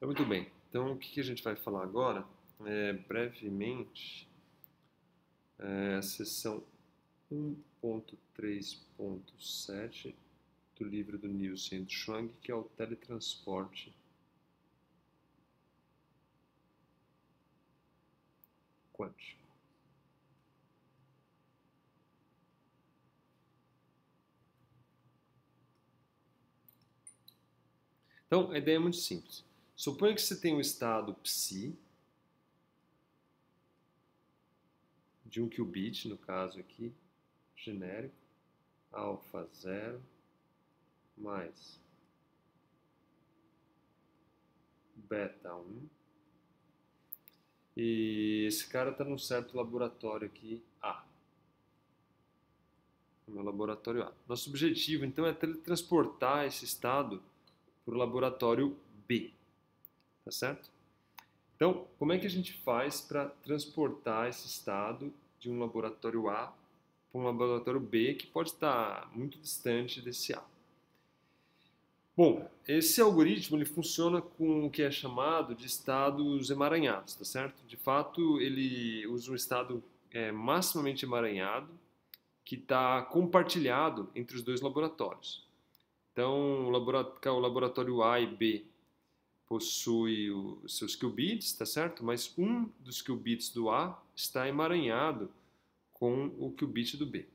Então, muito bem. Então, o que a gente vai falar agora é brevemente a seção 1.3.7 do livro do Nielsen e do Schwang, que é o teletransporte quântico. Então, a ideia é muito simples. Suponha que você tem um estado psi de 1 qubit, no caso aqui, genérico, alfa 0 mais beta 1. E esse cara está num certo laboratório aqui, A. No meu laboratório A. Nosso objetivo, então, é teletransportar esse estado para o laboratório B. Tá certo? Então, como é que a gente faz para transportar esse estado de um laboratório A para um laboratório B que pode estar muito distante desse A? Bom, esse algoritmo ele funciona com o que é chamado de estados emaranhados, tá certo? De fato, ele usa um estado maximamente emaranhado que está compartilhado entre os dois laboratórios. Então, o laboratório A e B possui os seus qubits, tá certo? Mas um dos qubits do A está emaranhado com o qubit do B.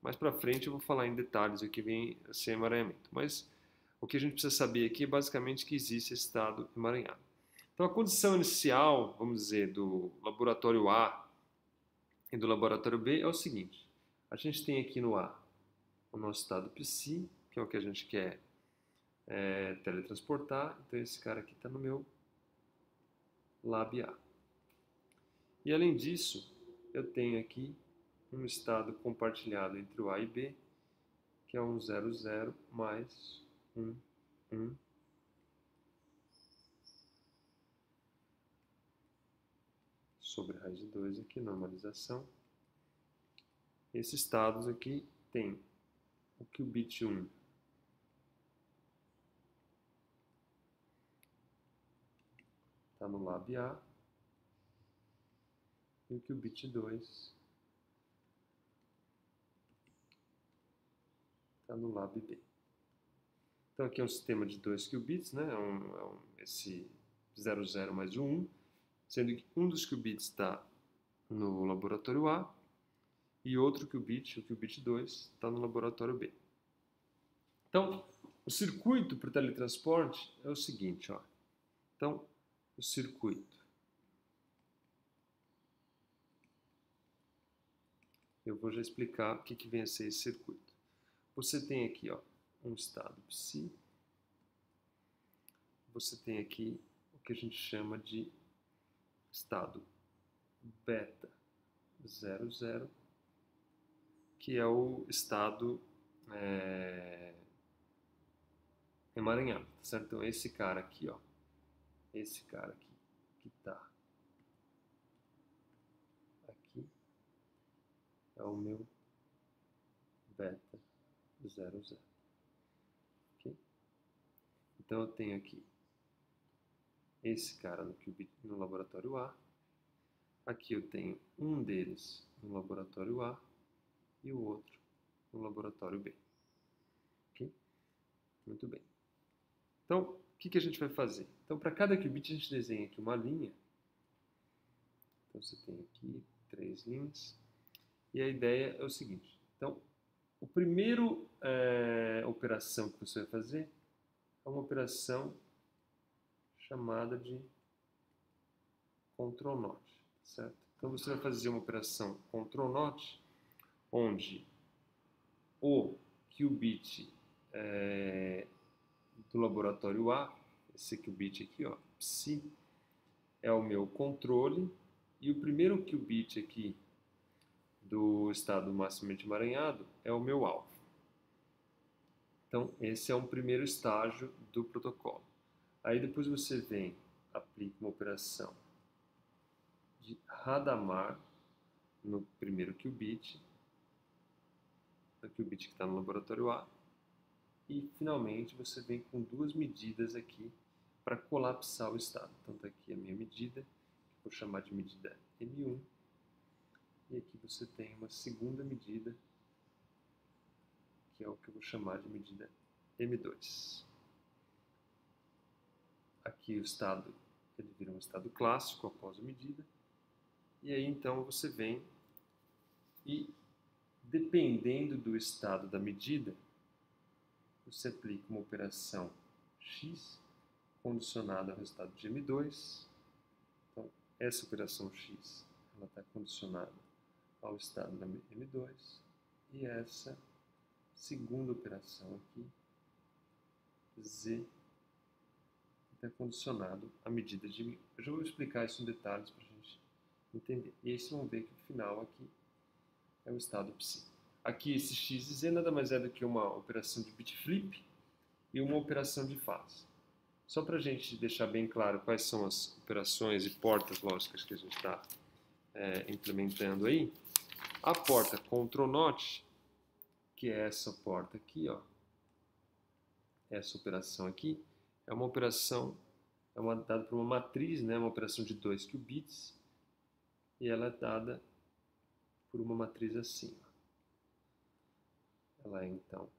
Mais para frente eu vou falar em detalhes o que vem a ser emaranhamento. Mas o que a gente precisa saber aqui é basicamente que existe esse estado emaranhado. Então a condição inicial, vamos dizer, do laboratório A e do laboratório B é o seguinte. A gente tem aqui no A o nosso estado psi, que é o que a gente quer teletransportar. Então esse cara aqui está no meu lab A. E além disso, eu tenho aqui um estado compartilhado entre o A e B, que é um 0, 0 mais 1, 1 sobre raiz de 2 aqui, normalização. Esses estados aqui tem o qubit 1 está no lab A e o qubit 2 está no lab B. Então aqui é um sistema de 2 qubits, né? Esse 0, 0 mais 1, 1, sendo que um dos qubits está no laboratório A e outro qubit, o qubit 2, está no laboratório B. Então, o circuito para o teletransporte é o seguinte, ó. Então, o circuito. Eu vou já explicar o que vem a ser esse circuito. Você tem aqui, ó, um estado psi. Você tem aqui o que a gente chama de estado beta 00, que é o estado emaranhado, tá certo? Então esse cara aqui, ó, esse cara aqui que tá aqui é o meu beta 00, ok? Então eu tenho aqui esse cara no laboratório A, aqui eu tenho um deles no laboratório A e o outro no laboratório B, ok? Muito bem. Então, o que a gente vai fazer? Então, para cada qubit, a gente desenha aqui uma linha. Então, você tem aqui 3 linhas. E a ideia é o seguinte. Então, a primeira operação que você vai fazer é uma operação chamada de control not, certo? Então, você vai fazer uma operação control not, onde o qubit do laboratório A, esse qubit aqui, ó, psi, é o meu controle, e o primeiro qubit aqui do estado maximamente emaranhado é o meu alfa. Então, esse é um primeiro estágio do protocolo. Aí depois você vem, aplica uma operação de Hadamard no primeiro qubit, no qubit que está no laboratório A, e finalmente você vem com duas medidas aqui para colapsar o estado. Então está aqui a minha medida, que vou chamar de medida M1, e aqui você tem uma segunda medida, que é o que eu vou chamar de medida M2. Aqui o estado, ele vira um estado clássico após a medida, e aí então você vem e, dependendo do estado da medida, você aplica uma operação x condicionada ao resultado de M2. Então, essa operação x ela está condicionada ao estado da M2, e essa segunda operação aqui, z, está condicionado à medida de μ. Eu já vou explicar isso em detalhes para a gente entender. E aí vocês vão ver que o final aqui é o estado psi. Aqui esse x e z nada mais é do que uma operação de bit flip e uma operação de fase. Só para a gente deixar bem claro quais são as operações e portas lógicas que a gente está implementando aí, a porta Ctrl Not, que é essa porta aqui, ó, essa operação aqui, é uma operação dada por uma matriz, né, uma operação de 2 qubits, e ela é dada por uma matriz assim. Ela é então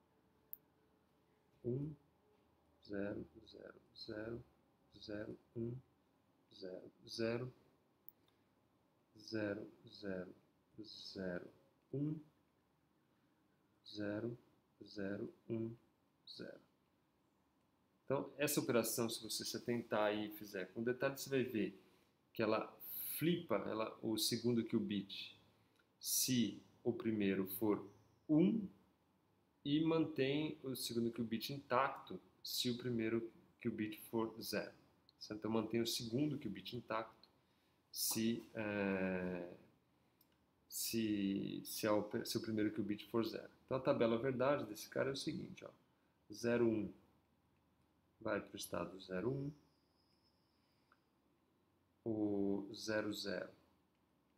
1, 0, 0, 0, 0, 1, 0, 0, 0, 0, 0, 1, 0, 0, 1, 0. Então, essa operação, se você se atentar aí e fizer com detalhe, você vai ver que ela flipa o segundo qubit se o primeiro for 1 e mantém o segundo qubit intacto se o primeiro qubit for 0. Então, mantém o segundo qubit intacto se o primeiro qubit for 0. Então, a tabela verdade desse cara é o seguinte, ó, 0, 1 vai para o estado 0, 1, o 0, 0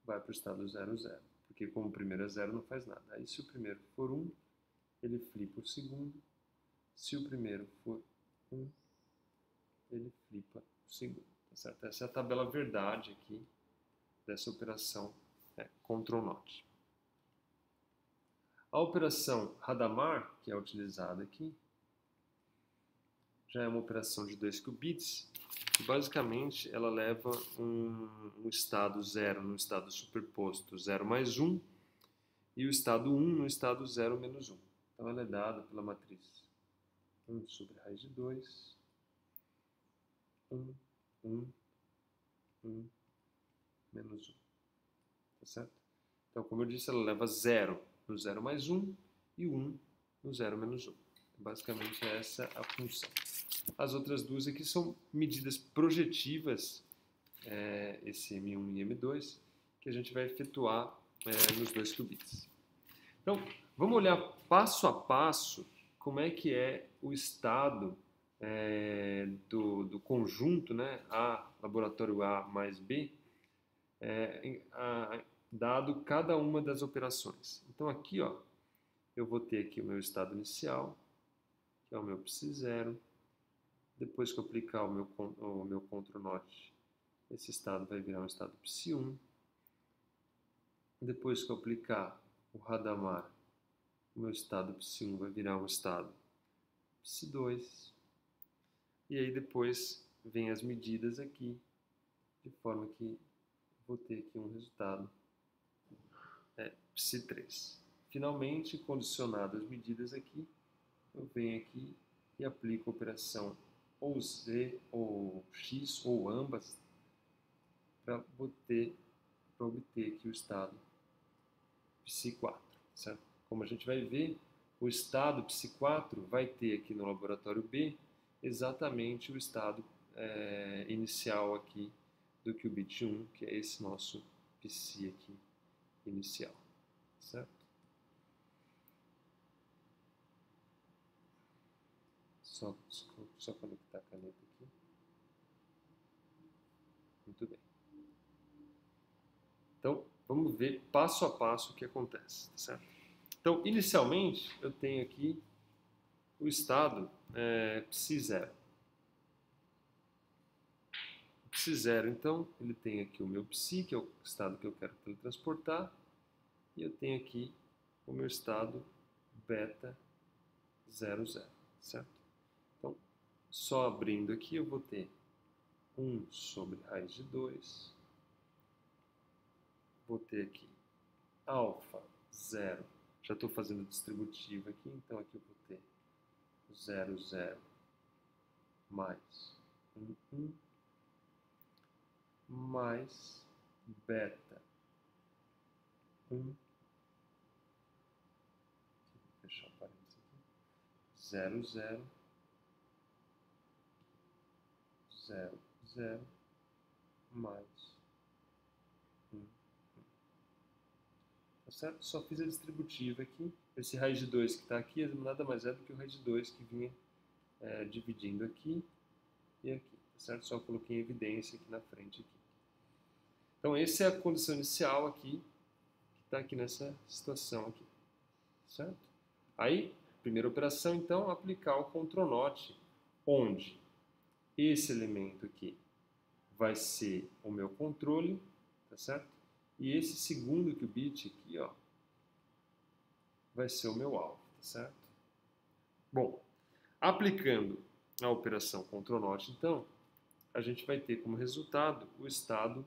vai para o estado 0, 0, porque como o primeiro é 0 não faz nada. Aí se o primeiro for 1, ele flipa o segundo, se o primeiro for 1, ele flipa o segundo, tá certo? Essa é a tabela verdade aqui dessa operação Ctrl Not. A operação Hadamard, que é utilizada aqui, já é uma operação de 2 qubits, e basicamente ela leva um estado 0 no estado superposto 0 mais 1, e o estado 1 no estado 0 menos 1. Então ela é dada pela matriz 1 sobre raiz de 2, 1, 1, 1, menos 1. Tá certo? Então, como eu disse, ela leva 0 no 0 mais 1 e 1 no 0 menos 1. Basicamente essa é a função. As outras duas aqui são medidas projetivas, esse M1 e M2, que a gente vai efetuar nos 2 qubits. Então, vamos olhar passo a passo como é que é o estado do conjunto, né, A, laboratório A mais B, dado cada uma das operações. Então aqui, ó, eu vou ter aqui o meu estado inicial, que é o meu psi0. Depois que eu aplicar o meu Ctrl Not, esse estado vai virar um estado psi1. Depois que eu aplicar o Hadamard, o meu estado psi1 vai virar um estado psi2. E aí depois vem as medidas aqui, de forma que vou ter aqui um resultado psi3. Finalmente, condicionado as medidas aqui, eu venho aqui e aplico a operação ou Z, ou X, ou ambas, para obter aqui o estado psi4, certo? Como a gente vai ver, o estado psi4 vai ter aqui no laboratório B exatamente o estado inicial aqui do qubit 1, que é esse nosso psi aqui inicial, certo? Só conectar a caneta aqui. Muito bem. Então, vamos ver passo a passo o que acontece, tá certo? Então, inicialmente, eu tenho aqui o estado psi0. psi0, então, ele tem aqui o meu psi, que é o estado que eu quero teletransportar, e eu tenho aqui o meu estado beta 00, certo? Então, só abrindo aqui, eu vou ter 1 sobre raiz de 2, vou ter aqui alfa 0, já estou fazendo distributiva aqui, então aqui eu vou ter 0, 0, mais 1, 1, mais beta 1, vou fechar parênteses aqui, 0, 0, 0, 0, mais 1, 1. Tá certo? Só fiz a distributiva aqui. Esse raiz de 2 que está aqui nada mais é do que o raiz de 2 que vinha dividindo aqui e aqui. Tá certo? Só coloquei em evidência aqui na frente. Aqui. Então, essa é a condição inicial aqui, que está aqui nessa situação aqui. Certo? Aí, primeira operação, então, aplicar o CTRL NOT, onde esse elemento aqui vai ser o meu controle, tá certo? E esse segundo qubit aqui, ó, vai ser o meu alvo, tá certo? Bom, aplicando a operação CTRL NOT, então, a gente vai ter como resultado o estado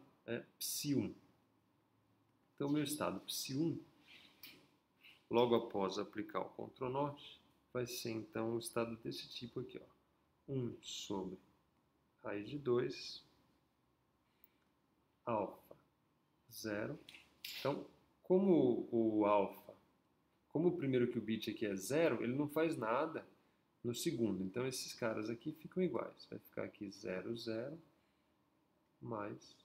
psi1. Então, o meu estado psi1, logo após aplicar o CTRL NOT, vai ser, então, um estado desse tipo aqui, ó. 1 sobre raiz de 2, alfa 0. Então, como o primeiro qubit aqui é 0, ele não faz nada no segundo. Então, esses caras aqui ficam iguais. Vai ficar aqui 0, 0, mais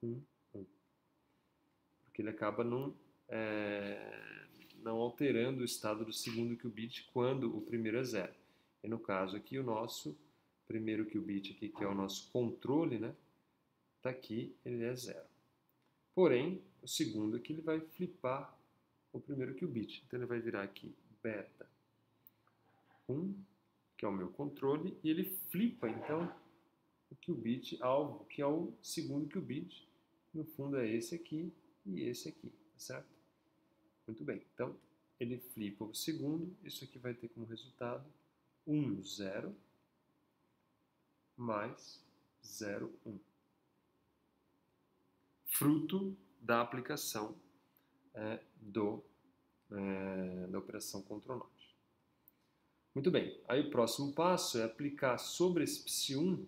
1, 1. Porque ele acaba não alterando o estado do segundo qubit quando o primeiro é 0. E no caso aqui, o nosso primeiro qubit aqui, que é o nosso controle, né? Tá aqui, ele é 0. Porém, o segundo aqui ele vai flipar o primeiro qubit. Então ele vai virar aqui beta 1, que é o meu controle, e ele flipa então o qubit alvo, que é o segundo qubit. No fundo é esse aqui e esse aqui, tá certo? Muito bem. Então ele flipa o segundo, isso aqui vai ter como resultado 1, 0 mais 0, 1. Fruto da aplicação da operação CTRL NOT. Muito bem, aí o próximo passo é aplicar sobre esse psi1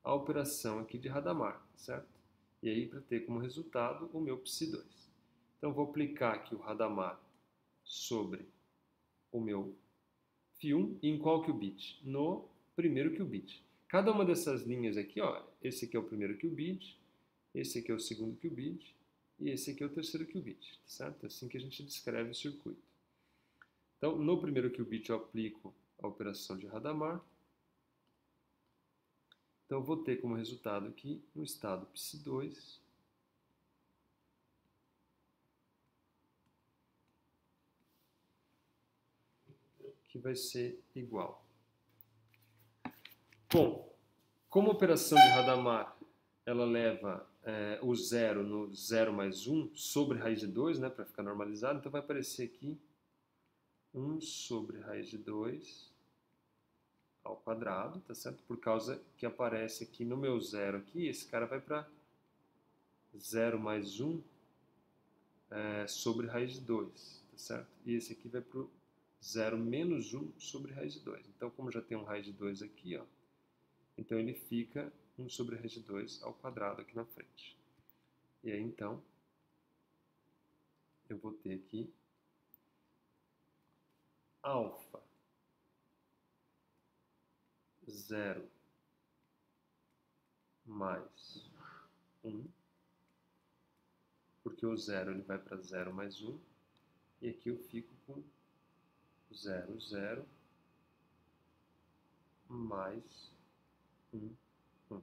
a operação aqui de Hadamard, certo? E aí para ter como resultado o meu psi2. Então vou aplicar aqui o Hadamard sobre o meu φ1 e em qual qubit? No primeiro qubit. Cada uma dessas linhas aqui, ó, esse aqui é o primeiro qubit, esse aqui é o segundo qubit e esse aqui é o terceiro qubit, certo? É assim que a gente descreve o circuito. Então, no primeiro qubit eu aplico a operação de Hadamard. Então, eu vou ter como resultado aqui um estado psi2 que vai ser igual. Bom, como a operação de Hadamard ela leva o 0 no 0 mais 1 sobre raiz de 2, né, para ficar normalizado, então vai aparecer aqui 1 sobre raiz de 2 ao quadrado, tá certo? Por causa que aparece aqui no meu 0 aqui, esse cara vai para 0 mais 1 sobre raiz de 2, tá certo? E esse aqui vai para o 0 menos 1 sobre raiz de 2. Então, como já tem um raiz de 2 aqui, ó, então ele fica 1 sobre raiz de 2 ao quadrado aqui na frente. E aí, então, eu vou ter aqui alfa 0 mais 1, porque o 0 ele vai para 0 mais 1, e aqui eu fico com 0, 0 mais 1, 1.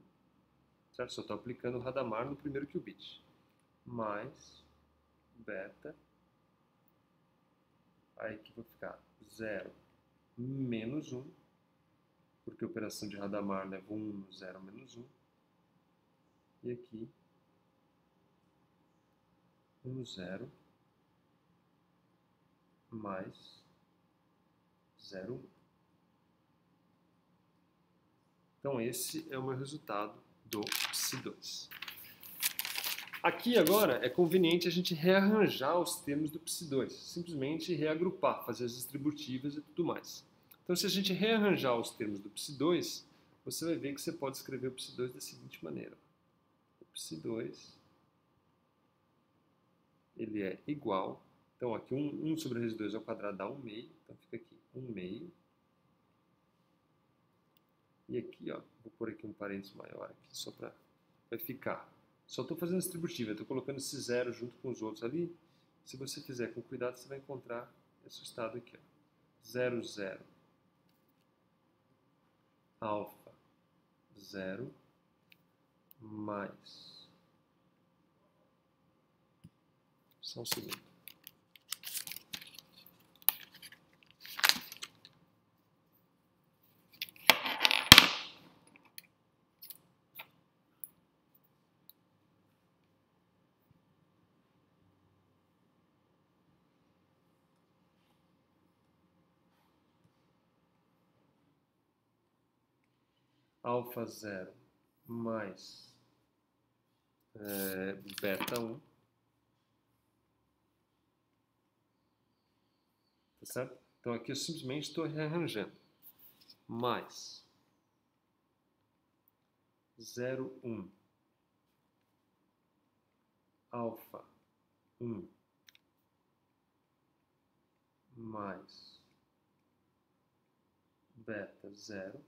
Certo? Só estou aplicando o Hadamard no primeiro qubit. Mais beta, aí aqui vai ficar 0 menos 1, porque a operação de Hadamard leva 1 no 0 menos 1, e aqui 1, 0, mais 0, 1. Então esse é o meu resultado do Psi2. Aqui agora é conveniente a gente rearranjar os termos do Psi2, simplesmente reagrupar, fazer as distributivas e tudo mais. Então se a gente rearranjar os termos do Psi2, você vai ver que você pode escrever o Psi2 da seguinte maneira. O Psi2 ele é igual, então aqui 1 sobre a raiz de 2 ao quadrado dá 1 meio, então fica aqui 1 meio. E aqui, ó, vou pôr aqui um parênteses maior aqui, só para vai ficar. Só estou fazendo distributiva, estou colocando esse zero junto com os outros ali. Se você fizer com cuidado, você vai encontrar esse estado aqui, ó. 0, 0, alfa, 0, mais. Só um segundo. Alfa 0 mais beta 1, tá certo? Então aqui eu simplesmente estou rearranjando. Mais 0, 1, alfa 1, mais beta 0,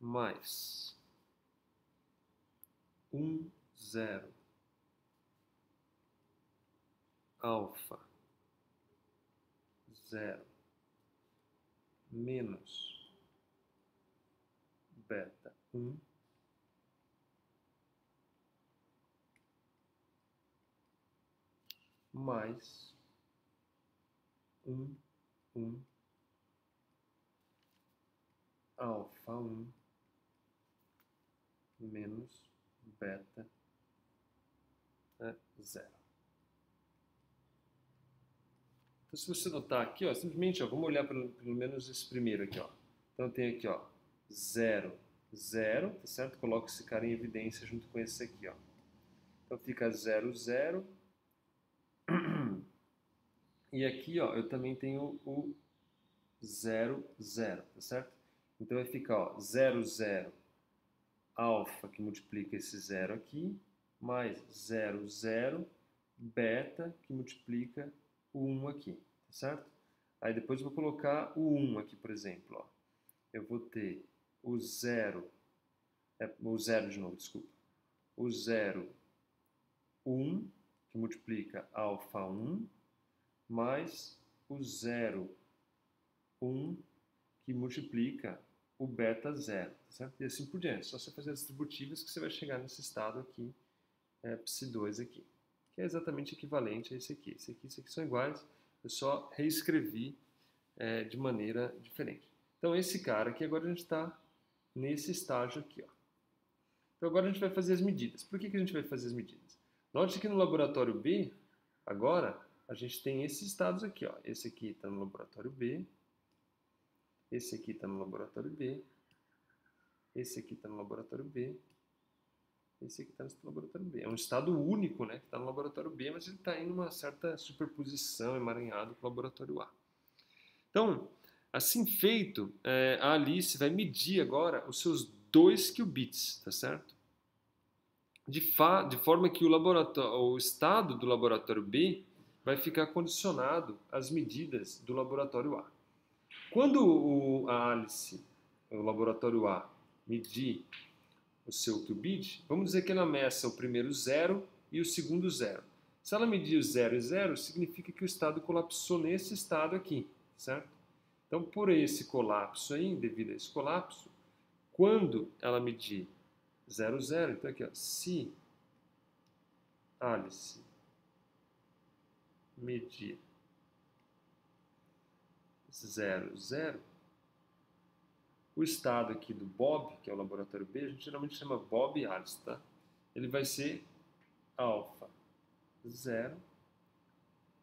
mais 1, 0, alfa 0, menos beta 1, mais 1, 1, alfa 1, menos beta 0. Então, se você notar aqui, ó, simplesmente, ó, vamos olhar pelo menos esse primeiro aqui, ó. Então, eu tenho aqui, ó, 0, 0, tá certo? Coloco esse cara em evidência junto com esse aqui, ó. Então, fica 0, 0. E aqui, ó, eu também tenho o 0, 0, tá certo? Então, vai ficar, ó, 0, 0, alfa, que multiplica esse 0 aqui, mais 0, 0, beta, que multiplica o 1 aqui, tá certo? Aí depois eu vou colocar o 1 aqui, por exemplo, ó. Eu vou ter o 0, o 0 de novo, desculpa. O 0, 1, que multiplica alfa 1, mais o 0, 1, que multiplica o beta 0, tá certo? E assim por diante. Só você fazer as distributivas que você vai chegar nesse estado aqui, Psi2 aqui, que é exatamente equivalente a esse aqui. Esse aqui e esse aqui são iguais, eu só reescrevi de maneira diferente. Então esse cara aqui, agora a gente está nesse estágio aqui, ó. Então agora a gente vai fazer as medidas. Por que a gente vai fazer as medidas? Note que no laboratório B, agora, a gente tem esses estados aqui, ó. Esse aqui está no laboratório B, esse aqui está no laboratório B, esse aqui está no laboratório B, esse aqui está no laboratório B. É um estado único, né, que está no laboratório B, mas ele está em uma certa superposição, emaranhado com o laboratório A. Então, assim feito, a Alice vai medir agora os seus 2 qubits, tá certo? De forma que o estado do laboratório B vai ficar condicionado às medidas do laboratório A. Quando a Alice, o laboratório A, medir o seu qubit, vamos dizer que ela meça o primeiro 0 e o segundo 0. Se ela medir o 0 e 0, significa que o estado colapsou nesse estado aqui, certo? Então, por esse colapso aí, devido a esse colapso, quando ela medir 0, 0, então aqui, ó, se Alice medir 0, 0, o estado aqui do Bob, que é o laboratório B, a gente geralmente chama Bob e Alice, tá? Ele vai ser alfa 0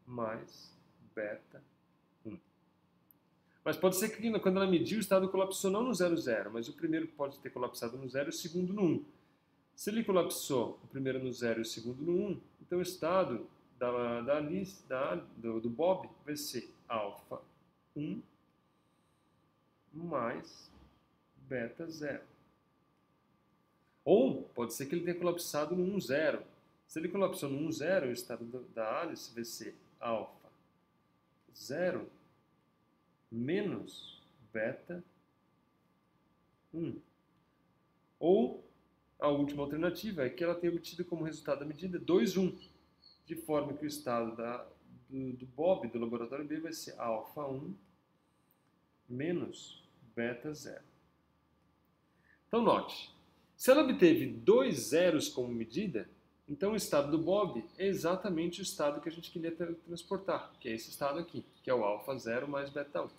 mais beta 1. Mas pode ser que quando ela mediu, o estado colapsou não no 0, 0, mas o primeiro pode ter colapsado no 0 e o segundo no 1. Se ele colapsou o primeiro no 0 e o segundo no 1, então o estado da Alice, do Bob vai ser alfa 1 mais beta 0. Ou pode ser que ele tenha colapsado no 1, 0. Se ele colapsou no 1, 0, o estado da Alice vai ser alfa 0 menos beta 1. Ou a última alternativa é que ela tenha obtido como resultado da medida 2, 1, de forma que o estado do Bob, do laboratório B, vai ser alfa 1 menos beta 0. Então note, se ela obteve 2 zeros como medida, então o estado do Bob é exatamente o estado que a gente queria transportar, que é esse estado aqui, que é o alfa 0 mais beta 1.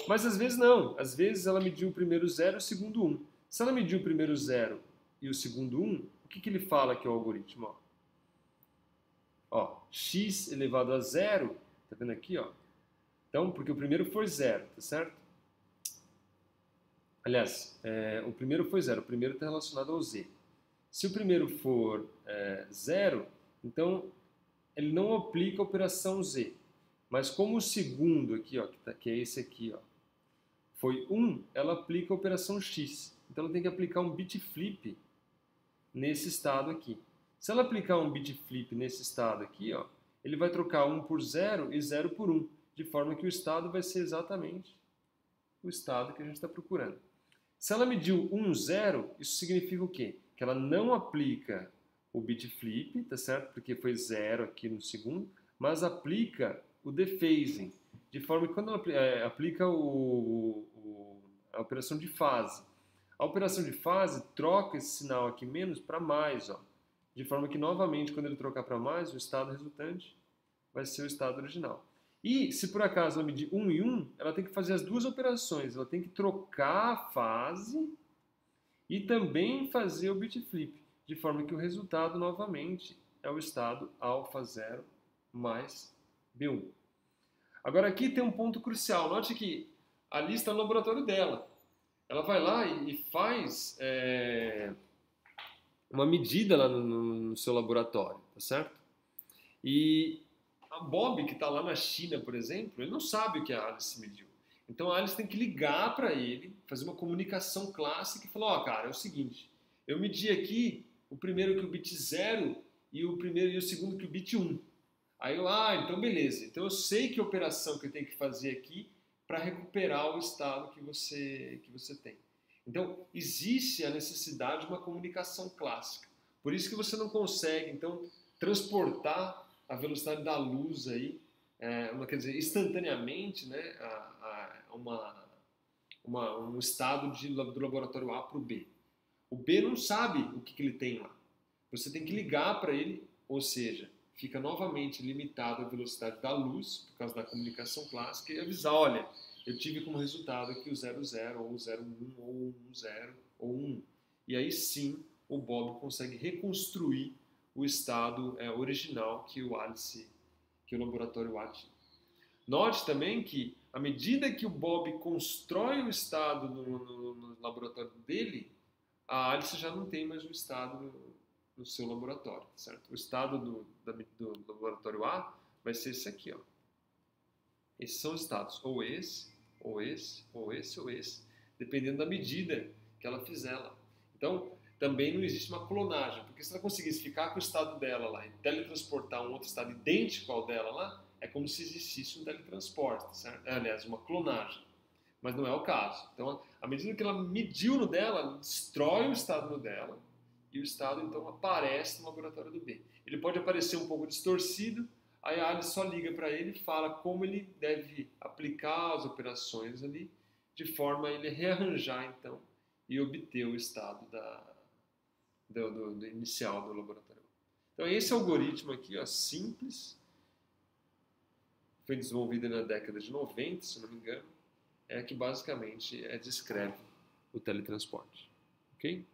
Mas às vezes não, às vezes ela mediu o primeiro 0 e o segundo 1. Se ela mediu o primeiro 0 e o segundo 1, o que ele fala que é o algoritmo? Ó, x elevado a 0, tá vendo aqui? Ó? Então, porque o primeiro foi 0, tá certo? Aliás, o primeiro foi 0, o primeiro está relacionado ao z. Se o primeiro for 0, então ele não aplica a operação z. Mas como o segundo aqui, ó, que é esse aqui, ó, foi 1, ela aplica a operação x. Então ela tem que aplicar um bit flip nesse estado aqui. Se ela aplicar um bit flip nesse estado aqui, ó, ele vai trocar 1 por 0 e 0 por 1, de forma que o estado vai ser exatamente o estado que a gente está procurando. Se ela mediu 1, 0, isso significa o quê? Que ela não aplica o bit flip, tá certo? Porque foi 0 aqui no segundo, mas aplica o dephasing, de forma que quando ela aplica a operação de fase. A operação de fase troca esse sinal aqui menos para mais, ó, de forma que novamente quando ele trocar para mais, o estado resultante vai ser o estado original. E se por acaso ela medir 1 e 1, ela tem que fazer as duas operações. Ela tem que trocar a fase e também fazer o bit flip, de forma que o resultado novamente é o estado alfa 0 mais B1. Agora aqui tem um ponto crucial. Note que a lista é no laboratório dela. Ela vai lá e faz uma medida lá no seu laboratório, tá certo? E a Bob, que está lá na China, por exemplo, ele não sabe o que a Alice mediu. Então a Alice tem que ligar para ele, fazer uma comunicação clássica e falar, ó, cara, é o seguinte, eu medi aqui o primeiro que o bit 0 e o segundo que o bit 1. Aí eu, então beleza. Então eu sei que operação que eu tenho que fazer aqui para recuperar o estado que você tem. Então existe a necessidade de uma comunicação clássica. Por isso que você não consegue, então, transportar a velocidade da luz aí, quer dizer, instantaneamente, né, um estado do laboratório A para o B. O B não sabe o que ele tem lá. Você tem que ligar para ele, ou seja, fica novamente limitado a velocidade da luz, por causa da comunicação clássica, e avisar, olha, eu tive como resultado aqui o 00, ou o 01, ou o 10, ou 1. E aí sim, o Bob consegue reconstruir o estado original que o laboratório A tinha. Note também que, à medida que o Bob constrói o estado no laboratório dele, a Alice já não tem mais o estado no seu laboratório, certo? O estado do laboratório A vai ser esse aqui, ó. Esses são os estados, ou esse, ou esse, ou esse, ou esse, dependendo da medida que ela fizer lá. Então, também não existe uma clonagem, porque se ela conseguisse ficar com o estado dela lá e teletransportar um outro estado idêntico ao dela lá, é como se existisse um teletransporte, certo? Aliás, uma clonagem. Mas não é o caso. Então, à medida que ela mediu no dela, ela destrói o estado no dela, e o estado, então, aparece no laboratório do B. Ele pode aparecer um pouco distorcido, aí a Alice só liga para ele e fala como ele deve aplicar as operações ali, de forma a ele rearranjar, então, e obter o estado do inicial do laboratório. Então, esse algoritmo aqui, ó, simples, foi desenvolvido na década de 90, se não me engano, é a que basicamente descreve o teletransporte. Ok?